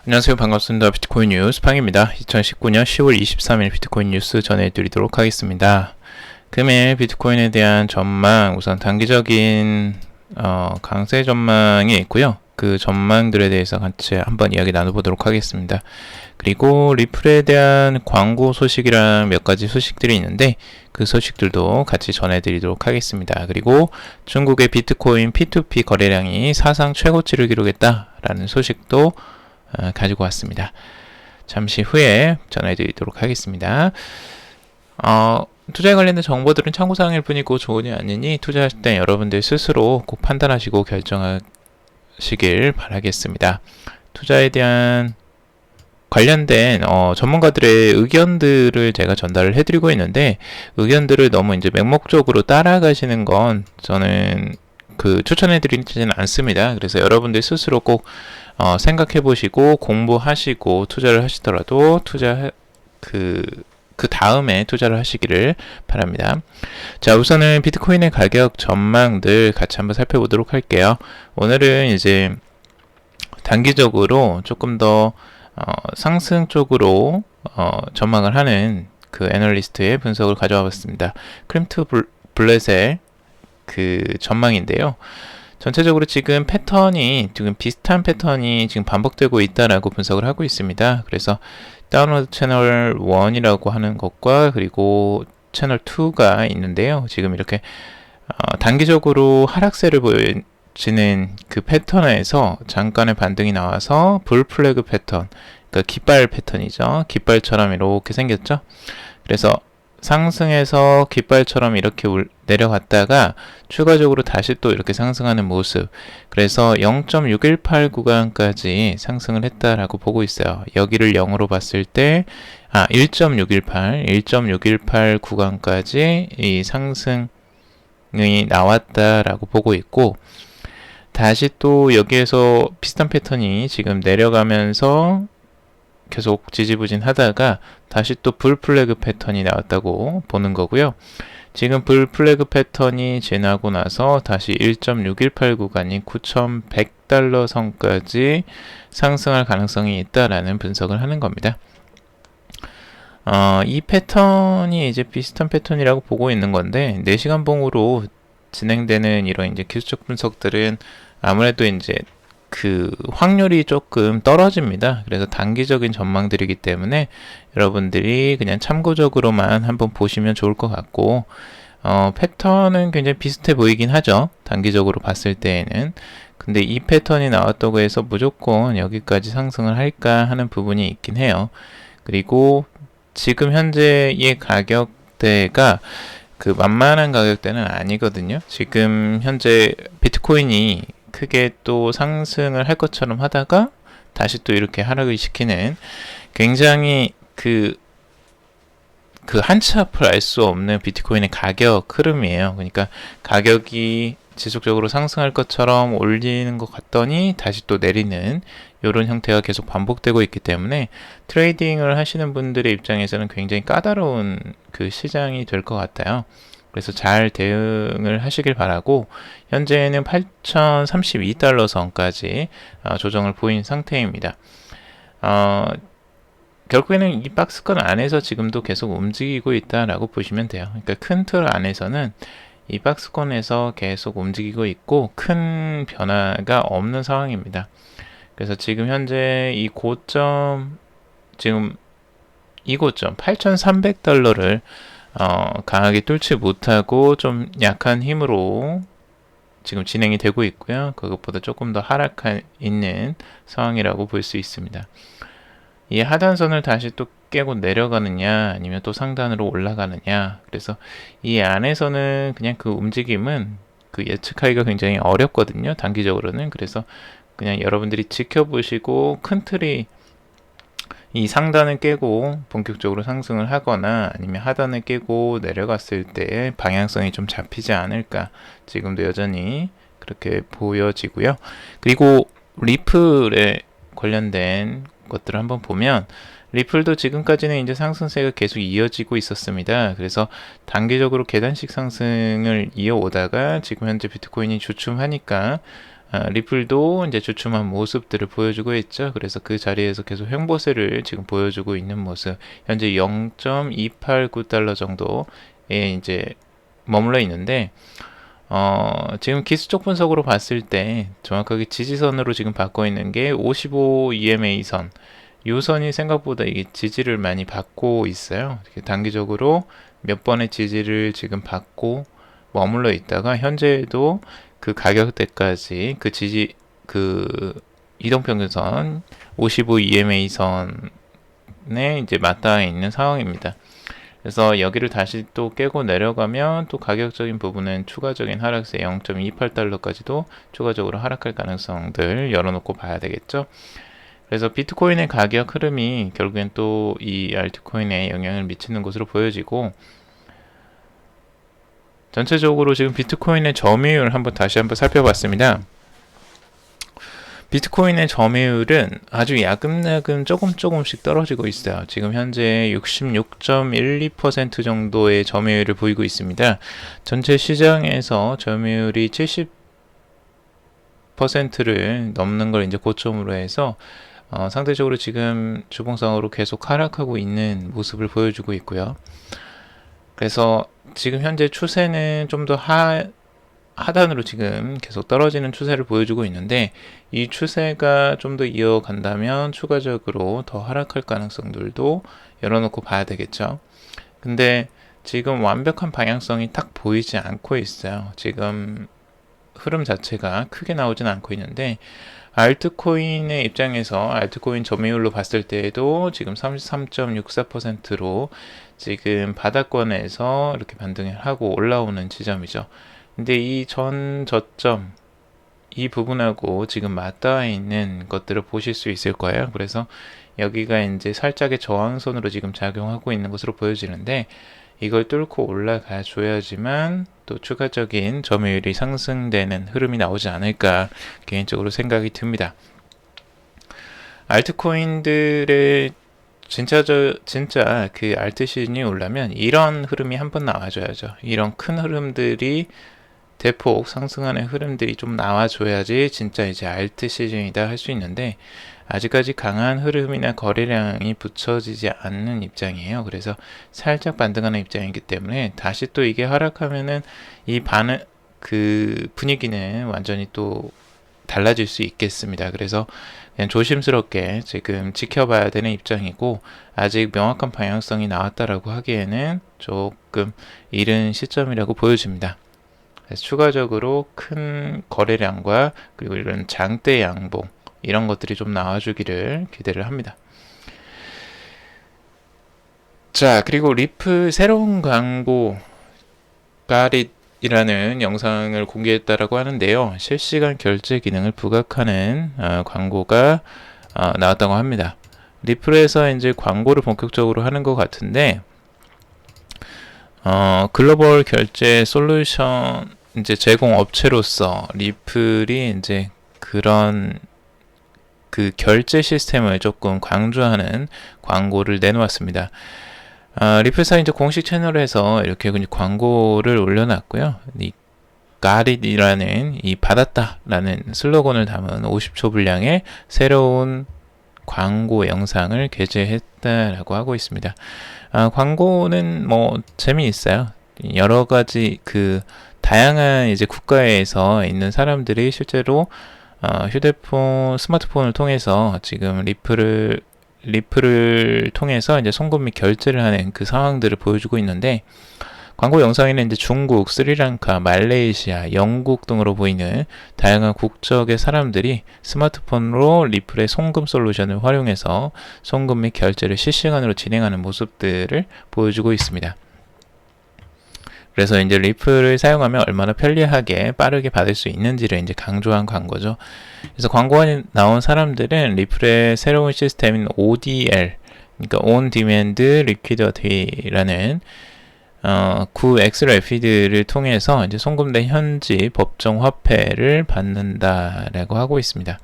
안녕하세요. 반갑습니다. 비트코인 뉴스 팡입니다. 2019년 10월 23일 비트코인 뉴스 전해드리도록 하겠습니다. 금일 비트코인에 대한 전망, 우선 단기적인 강세 전망이 있고요. 그 전망들에 대해서 같이 한번 이야기 나눠보도록 하겠습니다. 그리고 리플에 대한 광고 소식이랑 몇 가지 소식들이 있는데 그 소식들도 같이 전해드리도록 하겠습니다. 그리고 중국의 비트코인 P2P 거래량이 사상 최고치를 기록했다라는 소식도 가지고 왔습니다. 잠시 후에 전해드리도록 하겠습니다. 투자에 관련된 정보들은 참고사항일 뿐이고 조언이 아니니 투자하실 때 여러분들 스스로 꼭 판단하시고 결정하시길 바라겠습니다. 투자에 대한 관련된 전문가들의 의견들을 제가 전달을 해드리고 있는데 의견들을 너무 이제 맹목적으로 따라가시는 건 저는 추천해드리지는 않습니다. 그래서 여러분들 스스로 꼭 생각해 보시고 공부하시고 투자를 하시더라도 그 다음에 투자를 하시기를 바랍니다. 자, 우선은 비트코인의 가격 전망들 같이 한번 살펴보도록 할게요. 오늘은 이제 단기적으로 조금 더 상승 쪽으로 전망을 하는 그 애널리스트의 분석을 가져와 봤습니다. 크림트 블렛의 그 전망인데요. 전체적으로 지금 비슷한 패턴이 지금 반복되고 있다라고 분석을 하고 있습니다. 그래서 다운로드 채널 1이라고 하는 것과 그리고 채널 2가 있는데요. 지금 이렇게 단기적으로 하락세를 보여지는 그 패턴에서 잠깐의 반등이 나와서 불 플래그 패턴, 그러니까 깃발 패턴이죠. 깃발처럼 이렇게 생겼죠. 그래서 상승해서 깃발처럼 이렇게 내려갔다가 추가적으로 다시 또 이렇게 상승하는 모습. 그래서 0.618 구간까지 상승을 했다라고 보고 있어요. 여기를 0으로 봤을 때 1.618 구간까지 이 상승이 나왔다라고 보고 있고, 다시 또 여기에서 비슷한 패턴이 지금 내려가면서 계속 지지부진하다가 다시 또 불 플래그 패턴이 나왔다고 보는 거고요. 지금 불 플래그 패턴이 지나고 나서 다시 1.618 구간인 9,100달러 선까지 상승할 가능성이 있다라는 분석을 하는 겁니다. 이 패턴이 이제 비슷한 패턴이라고 보고 있는 건데 4시간 봉으로 진행되는 이런 이제 기술적 분석들은 아무래도 이제 그 확률이 조금 떨어집니다. 그래서 단기적인 전망들이기 때문에 여러분들이 그냥 참고적으로만 한번 보시면 좋을 것 같고, 패턴은 굉장히 비슷해 보이긴 하죠. 단기적으로 봤을 때에는. 근데 이 패턴이 나왔다고 해서 무조건 여기까지 상승을 할까 하는 부분이 있긴 해요. 그리고 지금 현재의 가격대가 그 만만한 가격대는 아니거든요. 지금 현재 비트코인이 크게 또 상승을 할 것처럼 하다가 다시 또 이렇게 하락을 시키는 굉장히 그 한치 앞을 알 수 없는 비트코인의 가격 흐름이에요. 그러니까 가격이 지속적으로 상승할 것처럼 올리는 것 같더니 다시 또 내리는 이런 형태가 계속 반복되고 있기 때문에 트레이딩을 하시는 분들의 입장에서는 굉장히 까다로운 그 시장이 될 것 같아요. 그래서 잘 대응을 하시길 바라고, 현재는 8,032달러 선까지 조정을 보인 상태입니다. 결국에는 이 박스권 안에서 지금도 계속 움직이고 있다라고 보시면 돼요. 그러니까 큰 틀 안에서는 이 박스권에서 계속 움직이고 있고 큰 변화가 없는 상황입니다. 그래서 지금 현재 이 고점 8,300달러를 강하게 뚫지 못하고 좀 약한 힘으로 지금 진행이 되고 있고요. 그것보다 조금 더 하락한 있는 상황이라고 볼 수 있습니다. 이 하단선을 다시 또 깨고 내려가느냐 아니면 또 상단으로 올라가느냐, 그래서 이 안에서는 그냥 그 움직임은 그 예측하기가 굉장히 어렵거든요. 단기적으로는. 그래서 그냥 여러분들이 지켜보시고 큰 틀이 이 상단을 깨고 본격적으로 상승을 하거나 아니면 하단을 깨고 내려갔을 때 방향성이 좀 잡히지 않을까, 지금도 여전히 그렇게 보여지고요. 그리고 리플에 관련된 것들을 한번 보면 리플도 지금까지는 이제 상승세가 계속 이어지고 있었습니다. 그래서 단기적으로 계단식 상승을 이어오다가 지금 현재 비트코인이 주춤하니까 리플도 이제 주춤한 모습들을 보여주고 있죠. 그래서 그 자리에서 계속 횡보세를 지금 보여주고 있는 모습. 현재 0.289달러 정도에 이제 머물러 있는데, 지금 기술적 분석으로 봤을 때 정확하게 지지선으로 지금 받고 있는 게 55 EMA 선. 이 선이 생각보다 이게 지지를 많이 받고 있어요. 단기적으로 몇 번의 지지를 지금 받고 머물러 있다가 현재도 그 가격대까지 그 이동평균선 55 EMA 선에 이제 맞닿아 있는 상황입니다. 그래서 여기를 다시 또 깨고 내려가면 또 가격적인 부분은 추가적인 하락세 0.28달러까지도 추가적으로 하락할 가능성들 열어놓고 봐야 되겠죠. 그래서 비트코인의 가격 흐름이 결국엔 또 이 알트코인에 영향을 미치는 것으로 보여지고, 전체적으로 지금 비트코인의 점유율 다시 한번 살펴봤습니다. 비트코인의 점유율은 아주 야금야금 조금씩 떨어지고 있어요. 지금 현재 66.12% 정도의 점유율을 보이고 있습니다. 전체 시장에서 점유율이 70%를 넘는 걸 이제 고점으로 해서 상대적으로 지금 주봉상으로 계속 하락하고 있는 모습을 보여주고 있고요. 그래서 지금 현재 추세는 좀 더 하단으로 지금 계속 떨어지는 추세를 보여주고 있는데, 이 추세가 좀 더 이어간다면 추가적으로 더 하락할 가능성들도 열어놓고 봐야 되겠죠. 근데 지금 완벽한 방향성이 딱 보이지 않고 있어요. 지금 흐름 자체가 크게 나오진 않고 있는데, 알트코인의 입장에서 알트코인 점유율로 봤을 때에도 지금 33.64%로 지금 바닥권에서 이렇게 반등을 하고 올라오는 지점이죠. 근데 이 전 저점, 이 부분하고 지금 맞닿아 있는 것들을 보실 수 있을 거예요. 그래서 여기가 이제 살짝의 저항선으로 지금 작용하고 있는 것으로 보여지는데, 이걸 뚫고 올라가 줘야지만 또 추가적인 점유율이 상승되는 흐름이 나오지 않을까 개인적으로 생각이 듭니다. 알트코인들의 진짜 그 알트 시즌이 오려면 이런 흐름이 한번 나와줘야죠. 이런 큰 흐름들이 대폭 상승하는 흐름들이 좀 나와줘야지 진짜 이제 알트 시즌이다 할 수 있는데, 아직까지 강한 흐름이나 거래량이 붙여지지 않는 입장이에요. 그래서 살짝 반등하는 입장이기 때문에 다시 또 이게 하락하면은 그 분위기는 완전히 또 달라질 수 있겠습니다. 그래서 그냥 조심스럽게 지금 지켜봐야 되는 입장이고, 아직 명확한 방향성이 나왔다라고 하기에는 조금 이른 시점이라고 보여집니다. 그래서 추가적으로 큰 거래량과 그리고 이런 장대 양봉, 이런 것들이 좀 나와주기를 기대를 합니다. 자, 그리고 리플 새로운 광고 가릿이라는 영상을 공개했다라고 하는데요. 실시간 결제 기능을 부각하는 광고가 나왔다고 합니다. 리플에서 이제 광고를 본격적으로 하는 것 같은데, 글로벌 결제 솔루션 이제 제공 업체로서 리플이 이제 그런 그 결제 시스템을 조금 강조하는 광고를 내놓았습니다. 리플사 이제 공식 채널에서 이렇게 광고를 올려놨고요. 이 Got It이라는 이 받았다라는 슬로건을 담은 50초 분량의 새로운 광고 영상을 게재했다라고 하고 있습니다. 광고는 뭐 재미있어요. 여러 가지 그 다양한 이제 국가에서 있는 사람들이 실제로 스마트폰을 통해서 지금 리플을 통해서 이제 송금 및 결제를 하는 그 상황들을 보여주고 있는데, 광고 영상에는 이제 중국, 스리랑카, 말레이시아, 영국 등으로 보이는 다양한 국적의 사람들이 스마트폰으로 리플의 송금 솔루션을 활용해서 송금 및 결제를 실시간으로 진행하는 모습들을 보여주고 있습니다. 그래서 이제 리플을 사용하면 얼마나 편리하게 빠르게 받을 수 있는지를 이제 강조한 광고죠. 그래서 광고가 나온 사람들은 리플의 새로운 시스템인 ODL, 그러니까 On Demand Liquidity,라는 구 XRP를 통해서 이제 송금된 현지 법정 화폐를 받는다라고 하고 있습니다.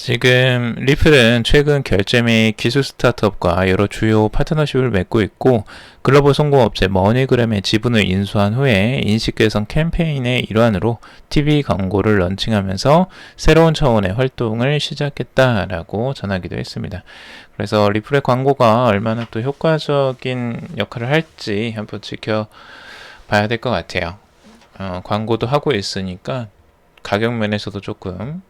지금 리플은 최근 결제 및 기술 스타트업과 여러 주요 파트너십을 맺고 있고 글로벌 송공업체 머니그램의 지분을 인수한 후에 인식 개선 캠페인의 일환으로 TV 광고를 런칭하면서 새로운 차원의 활동을 시작했다라고 전하기도 했습니다. 그래서 리플의 광고가 얼마나 또 효과적인 역할을 할지 한번 지켜봐야 될 것 같아요. 광고도 하고 있으니까 가격 면에서도 조금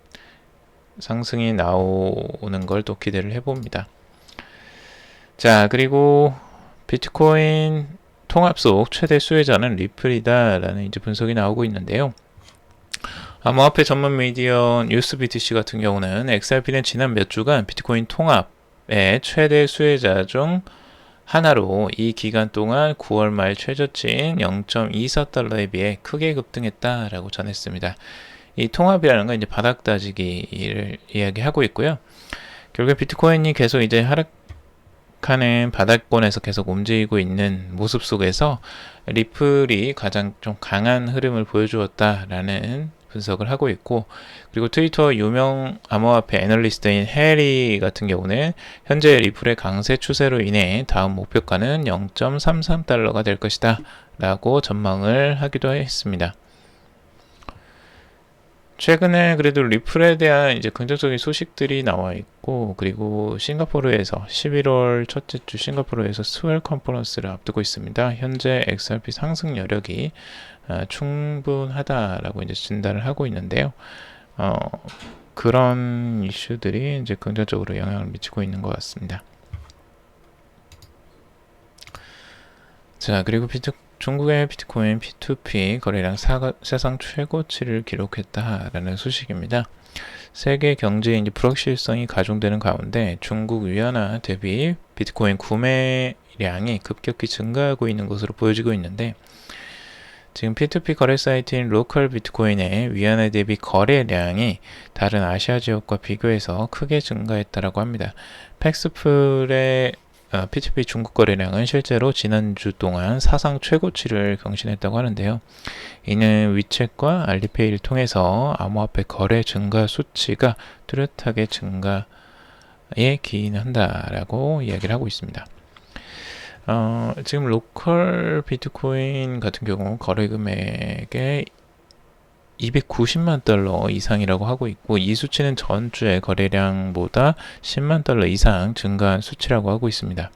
상승이 나오는 걸 또 기대를 해봅니다. 자, 그리고 비트코인 통합 속 최대 수혜자는 리플이다라는 이제 분석이 나오고 있는데요. 암호화폐 전문 미디어 뉴스BTC 같은 경우는 XRP는 지난 몇 주간 비트코인 통합의 최대 수혜자 중 하나로 이 기간 동안 9월 말 최저치인 0.24달러에 비해 크게 급등했다라고 전했습니다. 이 통합이라는 건 이제 바닥 다지기를 이야기하고 있고요. 결국 비트코인이 계속 이제 하락하는 바닥권에서 계속 움직이고 있는 모습 속에서 리플이 가장 좀 강한 흐름을 보여주었다라는 분석을 하고 있고, 그리고 트위터 유명 암호화폐 애널리스트인 해리 같은 경우는 현재 리플의 강세 추세로 인해 다음 목표가는 0.33달러가 될 것이다 라고 전망을 하기도 했습니다. 최근에 그래도 리플에 대한 이제 긍정적인 소식들이 나와 있고, 그리고 싱가포르에서 11월 첫째 주 싱가포르에서 스웰 컨퍼런스를 앞두고 있습니다. 현재 XRP 상승 여력이 충분하다라고 이제 진단을 하고 있는데요. 그런 이슈들이 이제 긍정적으로 영향을 미치고 있는 것 같습니다. 자, 그리고 중국의 비트코인 P2P 거래량 사상 최고치를 기록했다라는 소식입니다. 세계 경제의 이제 불확실성이 가중되는 가운데 중국 위안화 대비 비트코인 구매량이 급격히 증가하고 있는 것으로 보여지고 있는데, 지금 P2P 거래 사이트인 로컬 비트코인의 위안화 대비 거래량이 다른 아시아 지역과 비교해서 크게 증가했다라고 합니다. 팩스풀의 P2P 중국 거래량은 실제로 지난주 동안 사상 최고치를 경신했다고 하는데요. 이는 위챗과 알리페이를 통해서 암호화폐 거래 증가 수치가 뚜렷하게 증가에 기인한다라고 이야기를 하고 있습니다. 지금 로컬 비트코인 같은 경우 거래 금액의 290만 달러 이상이라고 하고 있고, 이 수치는 전주의 거래량보다 10만 달러 이상 증가한 수치라고 하고 있습니다.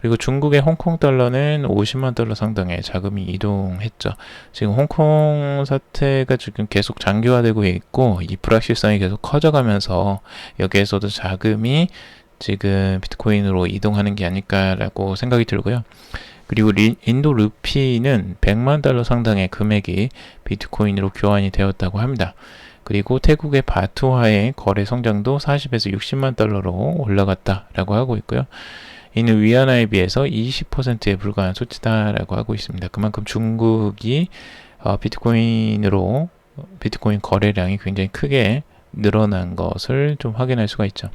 그리고 중국의 홍콩 달러는 50만 달러 상당의 자금이 이동했죠. 지금 홍콩 사태가 지금 계속 장기화되고 있고, 이 불확실성이 계속 커져가면서 여기에서도 자금이 지금 비트코인으로 이동하는 게 아닐까라고 생각이 들고요. 그리고 인도 루피는 100만 달러 상당의 금액이 비트코인으로 교환이 되었다고 합니다. 그리고 태국의 바트화의 거래 성장도 40에서 60만 달러로 올라갔다라고 하고 있고요. 이는 위안화에 비해서 20%에 불과한 수치다라고 하고 있습니다. 그만큼 중국이 비트코인 거래량이 굉장히 크게 늘어난 것을 좀 확인할 수가 있죠.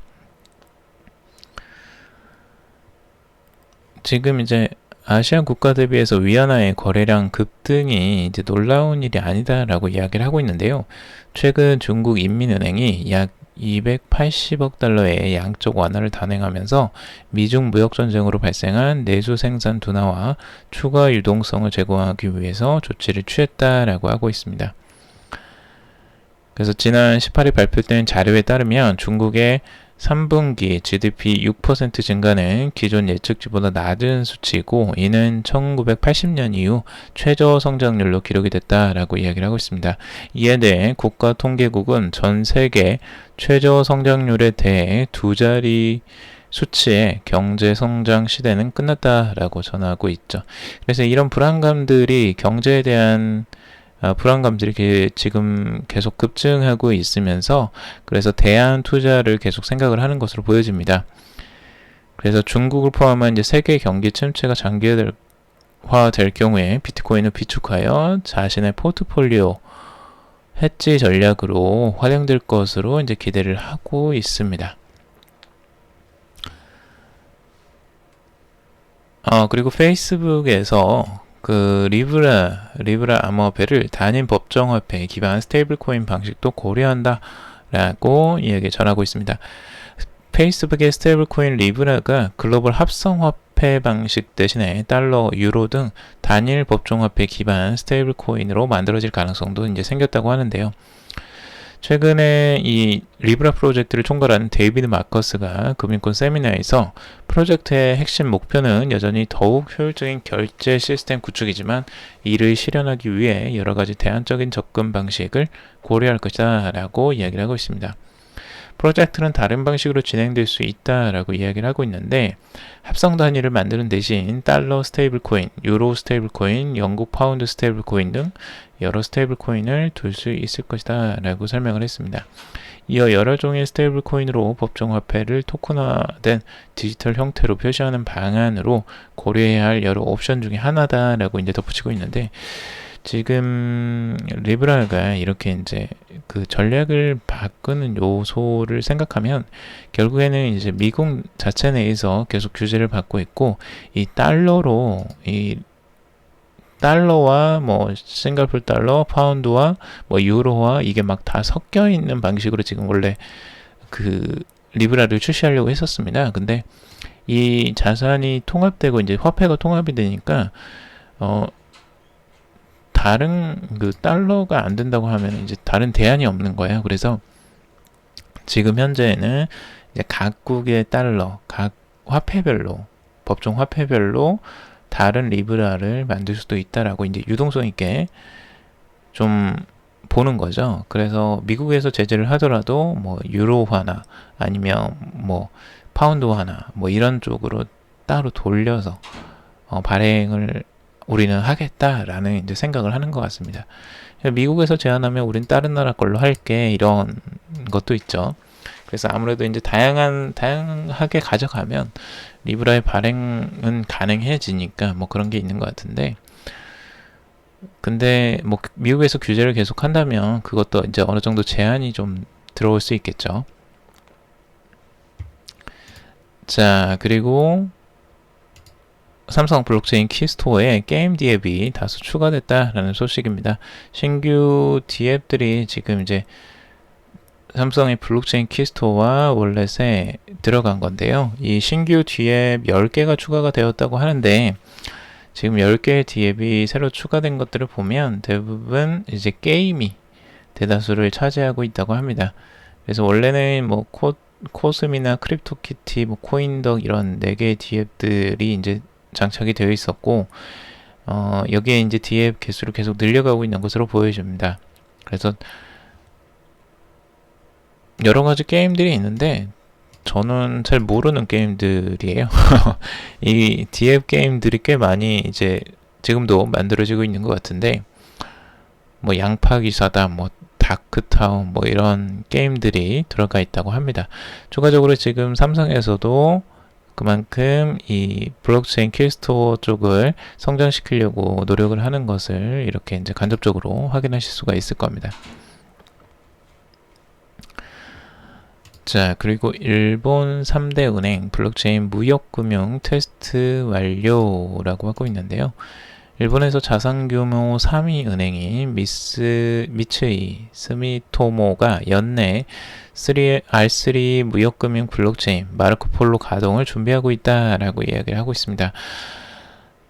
지금 이제 아시안 국가 대비해서 위안화의 거래량 급등이 이제 놀라운 일이 아니다라고 이야기를 하고 있는데요. 최근 중국 인민은행이 약 280억 달러의 양적 완화를 단행하면서 미중 무역 전쟁으로 발생한 내수 생산 둔화와 추가 유동성을 제공하기 위해서 조치를 취했다라고 하고 있습니다. 그래서 지난 18일 발표된 자료에 따르면 중국의 3분기 GDP 6% 증가는 기존 예측치보다 낮은 수치이고, 이는 1980년 이후 최저 성장률로 기록이 됐다라고 이야기를 하고 있습니다. 이에 대해 국가통계국은 전 세계 최저 성장률에 대해 두 자리 수치의 경제 성장 시대는 끝났다라고 전하고 있죠. 그래서 이런 불안감들이 경제에 대한 불안감들이 지금 계속 급증하고 있으면서, 그래서 대안 투자를 계속 생각을 하는 것으로 보여집니다. 그래서 중국을 포함한 이제 세계 경기 침체가 장기화될 경우에 비트코인을 비축하여 자신의 포트폴리오 해지 전략으로 활용될 것으로 이제 기대를 하고 있습니다. 그리고 페이스북에서 그 리브라 암호화폐를 단일 법정화폐에 기반한 스테이블코인 방식도 고려한다 라고 이야기 전하고 있습니다. 페이스북의 스테이블 코인 리브라가 글로벌 합성 화폐 방식 대신에 달러, 유로 등 단일 법정 화폐 기반 스테이블 코인으로 만들어질 가능성도 이제 생겼다고 하는데요. 최근에 이 리브라 프로젝트를 총괄한 데이비드 마커스가 금융권 세미나에서 프로젝트의 핵심 목표는 여전히 더욱 효율적인 결제 시스템 구축이지만 이를 실현하기 위해 여러 가지 대안적인 접근 방식을 고려할 것이다 라고 이야기를 하고 있습니다. 프로젝트는 다른 방식으로 진행될 수 있다라고 이야기를 하고 있는데 합성 단위를 만드는 대신 달러 스테이블 코인, 유로 스테이블 코인, 영국 파운드 스테이블 코인 등 여러 스테이블 코인을 둘 수 있을 것이다 라고 설명을 했습니다. 이어 여러 종의 스테이블 코인으로 법정 화폐를 토큰화된 디지털 형태로 표시하는 방안으로 고려해야 할 여러 옵션 중에 하나다라고 이제 덧붙이고 있는데 지금 리브라가 이렇게 이제 그 전략을 바꾸는 요소를 생각하면 결국에는 이제 미국 자체 내에서 계속 규제를 받고 있고 이 달러와 뭐 싱가포르 달러, 파운드와 뭐 유로와 이게 막 다 섞여 있는 방식으로 지금 원래 그 리브라를 출시하려고 했었습니다. 근데 이 자산이 통합되고 이제 화폐가 통합이 되니까 다른 그 달러가 안 된다고 하면 이제 다른 대안이 없는 거예요. 그래서 지금 현재는 이제 각국의 달러, 각 화폐별로 법정 화폐별로 다른 리브라를 만들 수도 있다라고 이제 유동성 있게 좀 보는 거죠. 그래서 미국에서 제재를 하더라도 뭐 유로화나 아니면 뭐 파운드화나 뭐 이런 쪽으로 따로 돌려서 발행을 우리는 하겠다라는 이제 생각을 하는 것 같습니다. 미국에서 제안하면 우린 다른 나라 걸로 할게 이런 것도 있죠. 그래서 아무래도 이제 다양하게 가져가면 리브라의 발행은 가능해지니까 뭐 그런 게 있는 것 같은데 근데 뭐 미국에서 규제를 계속 한다면 그것도 이제 어느 정도 제한이 좀 들어올 수 있겠죠. 자, 그리고 삼성 블록체인 키스토어에 게임 디앱이 다수 추가됐다라는 소식입니다. 신규 디앱들이 지금 이제 삼성의 블록체인 키스토어와 월렛에 들어간 건데요. 이 신규 디앱 10개가 추가가 되었다고 하는데 지금 10개의 디앱이 새로 추가된 것들을 보면 대부분 이제 게임이 대다수를 차지하고 있다고 합니다. 그래서 원래는 뭐 코스미나 크립토키티, 뭐 코인덕 이런 4개의 디앱들이 이제 장착이 되어 있었고 여기에 이제 디앱 개수를 계속 늘려가고 있는 것으로 보여집니다. 그래서 여러 가지 게임들이 있는데 저는 잘 모르는 게임들이에요. 이 디앱 게임들이 꽤 많이 이제 지금도 만들어지고 있는 것 같은데 뭐 양파기사다, 뭐 다크타운, 뭐 이런 게임들이 들어가 있다고 합니다. 추가적으로 지금 삼성에서도 그만큼 이 블록체인 키스토어 쪽을 성장시키려고 노력을 하는 것을 이렇게 이제 간접적으로 확인하실 수가 있을 겁니다. 자, 그리고 일본 3대 은행 블록체인 무역금융 테스트 완료라고 하고 있는데요. 일본에서 자산 규모 3위 은행인 미츠이 스미토모가 연내 R3 무역금융 블록체인 마르코폴로 가동을 준비하고 있다라고 이야기를 하고 있습니다.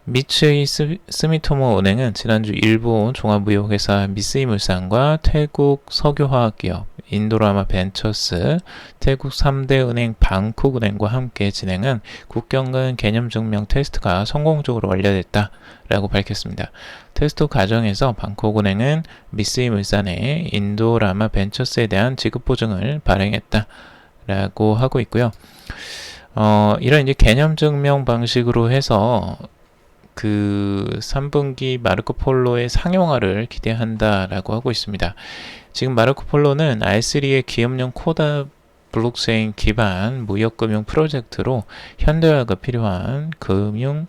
미츠이 스미토모 은행은 지난주 일본 종합무역회사 미쓰이물산과 태국 석유화학기업 인도라마 벤처스, 태국 3대 은행 방콕은행과 함께 진행한 국경간 개념증명 테스트가 성공적으로 완료됐다라고 밝혔습니다. 테스트 과정에서 방콕은행은 미쓰이물산에 인도라마 벤처스에 대한 지급보증을 발행했다라고 하고 있고요. 이런 이제 개념증명 방식으로 해서 그 3분기 마르코폴로의 상용화를 기대한다라고 하고 있습니다. 지금 마르코폴로는 R3의 기업용 코다 블록체인 기반 무역금융 프로젝트로 현대화가 필요한 금융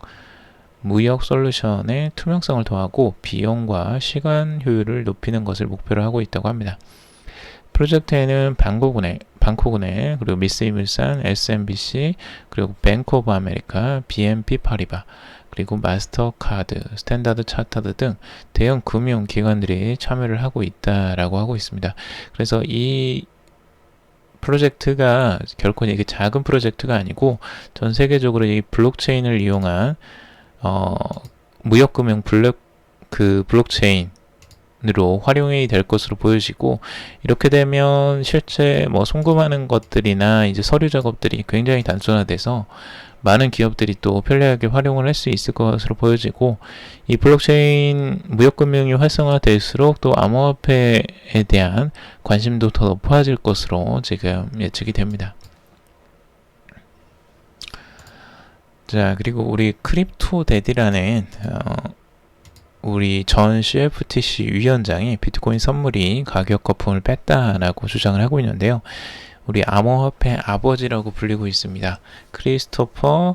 무역 솔루션의 투명성을 더하고 비용과 시간 효율을 높이는 것을 목표로 하고 있다고 합니다. 프로젝트에는 방콕은행, 그리고 미쓰이물산, SMBC, 그리고 뱅크 오브 아메리카, BNP 파리바, 그리고 마스터카드, 스탠다드 차타드 등 대형 금융 기관들이 참여를 하고 있다라고 하고 있습니다. 그래서 이 프로젝트가 결코 이게 작은 프로젝트가 아니고 전 세계적으로 이 블록체인을 이용한 무역금융 블록체인으로 활용이 될 것으로 보여지고, 이렇게 되면 실제 뭐 송금하는 것들이나 이제 서류 작업들이 굉장히 단순화돼서 많은 기업들이 또 편리하게 활용을 할 수 있을 것으로 보여지고, 이 블록체인 무역금융이 활성화될수록 또 암호화폐에 대한 관심도 더 높아질 것으로 지금 예측이 됩니다. 자, 그리고 우리 크립토데디라는 우리 전 CFTC 위원장이 비트코인 선물이 가격 거품을 뺐다라고 주장을 하고 있는데요. 우리 암호화폐 아버지라고 불리고 있습니다. 크리스토퍼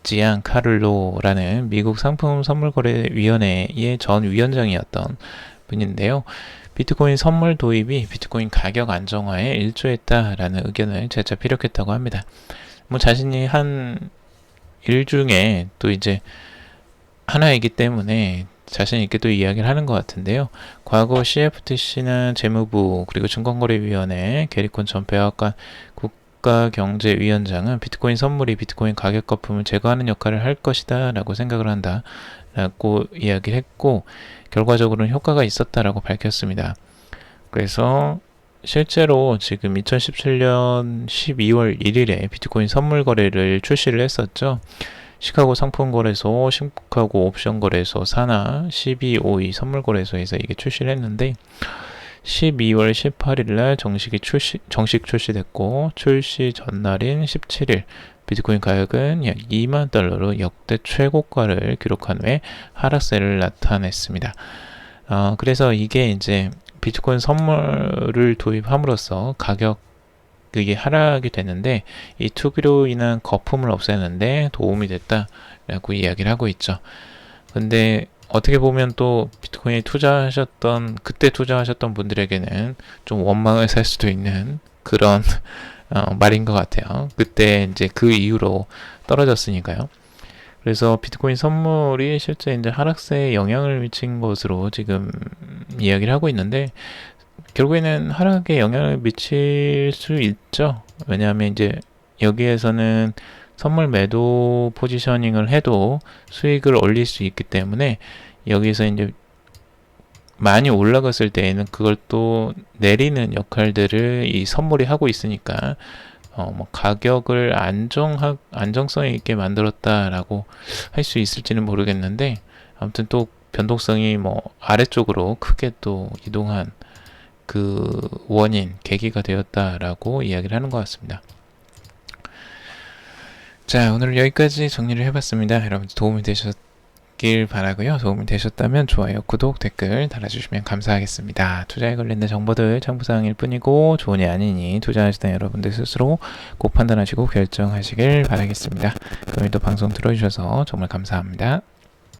지안카를로라는 미국 상품선물거래위원회의 전 위원장이었던 분인데요. 비트코인 선물 도입이 비트코인 가격 안정화에 일조했다라는 의견을 재차 피력했다고 합니다. 뭐 자신이 한 일 중에 또 이제 하나이기 때문에 자신 있게 또 이야기를 하는 것 같은데요. 과거 CFTC는 재무부 그리고 증권거래위원회 게리콘 전 백악관 국가경제위원장은 비트코인 선물이 비트코인 가격 거품을 제거하는 역할을 할 것이다 라고 생각을 한다 라고 이야기를 했고, 결과적으로는 효과가 있었다라고 밝혔습니다. 그래서 실제로 지금 2017년 12월 1일에 비트코인 선물 거래를 출시를 했었죠. 시카고 상품거래소, 시카고 옵션거래소, 산하, 1252 선물거래소에서 이게 출시를 했는데 12월 18일 날 정식 출시됐고, 출시 전날인 17일 비트코인 가격은 약 2만 달러로 역대 최고가를 기록한 후에 하락세를 나타냈습니다. 그래서 이게 이제 비트코인 선물을 도입함으로써 가격이 하락이 됐는데 이 투기로 인한 거품을 없애는데 도움이 됐다라고 이야기를 하고 있죠. 근데 어떻게 보면 또 비트코인에 그때 투자하셨던 분들에게는 좀 원망을 살 수도 있는 그런 말인 것 같아요. 그때 이제 그 이후로 떨어졌으니까요. 그래서 비트코인 선물이 실제 이제 하락세에 영향을 미친 것으로 지금 이야기를 하고 있는데, 결국에는 하락에 영향을 미칠 수 있죠. 왜냐하면 이제 여기에서는 선물 매도 포지셔닝을 해도 수익을 올릴 수 있기 때문에, 여기서 이제 많이 올라갔을 때에는 그걸 또 내리는 역할들을 이 선물이 하고 있으니까 뭐 가격을 안정성 있게 만들었다라고 할 수 있을지는 모르겠는데, 아무튼 또 변동성이 뭐 아래쪽으로 크게 또 이동한 그 계기가 되었다라고 이야기를 하는 것 같습니다. 자, 오늘 여기까지 정리를 해봤습니다. 여러분 도움이 되셨길 바라고요. 도움이 되셨다면 좋아요, 구독, 댓글 달아주시면 감사하겠습니다. 투자에 관련된 정보들 참고사항일 뿐이고 좋으니 아니니 투자하시는 여러분들 스스로 꼭 판단하시고 결정하시길 바라겠습니다. 오늘도 방송 들어주셔서 정말 감사합니다.